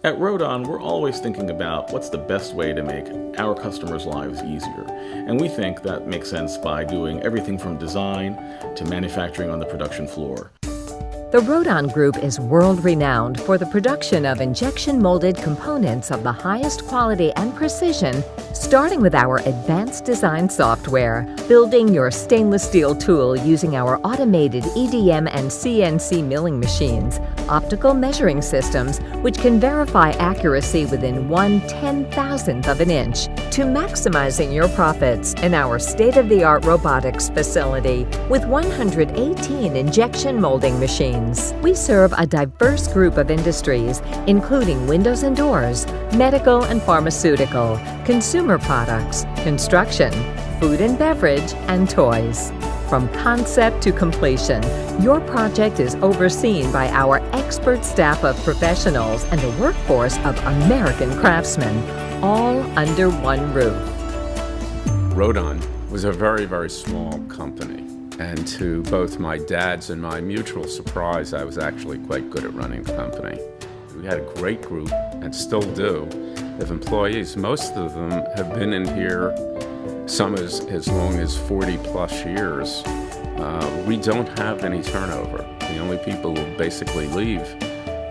At Rodon, we're always thinking about what's the best way to make our customers' lives easier. And we think that makes sense by doing everything from design to manufacturing on the production floor. The Rodon Group is world-renowned for the production of injection-molded components of the highest quality and precision, starting with our advanced design software, building your stainless steel tool using our automated EDM and CNC milling machines, optical measuring systems which can verify accuracy within 1/10,000th of an inch, to maximizing your profits in our state-of-the-art robotics facility with 118 injection molding machines. We serve a diverse group of industries, including windows and doors, medical and pharmaceutical, consumer products, construction, food and beverage, and toys. From concept to completion, your project is overseen by our expert staff of professionals and a workforce of American craftsmen, all under one roof. Rodon was a very, very small company. And to both my dad's and my mutual surprise, I was actually quite good at running the company. We had a great group, and still do, of employees. Most of them have been in here, some as long as 40 plus years. We don't have any turnover. The only people who basically leave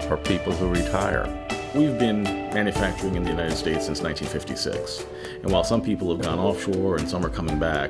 are people who retire. We've been manufacturing in the United States since 1956. And while some people have gone offshore and some are coming back,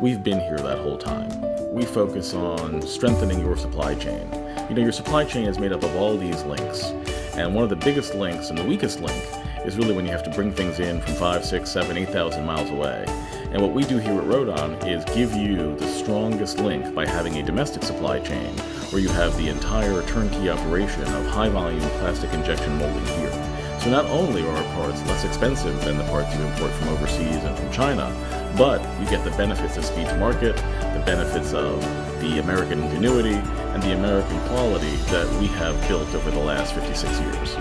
we've been here that whole time. We focus on strengthening your supply chain. You know, your supply chain is made up of all these links. And one of the biggest links and the weakest link is really when you have to bring things in from 5, 6, 7, 8,000 miles away. And what we do here at Rodon is give you the strongest link by having a domestic supply chain where you have the entire turnkey operation of high-volume plastic injection molding here. So not only are our parts less expensive than the parts you import from overseas and from China, but you get the benefits of speed to market, the benefits of the American ingenuity, and the American quality that we have built over the last 56 years.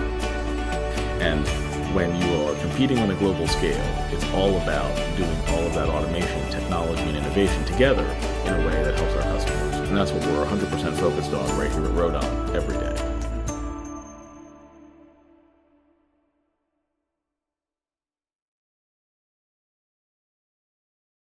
And when you are competing on a global scale, it's all about doing all of that automation, technology, and innovation together in a way that helps our customers. And that's what we're 100% focused on right here at Rodon every day.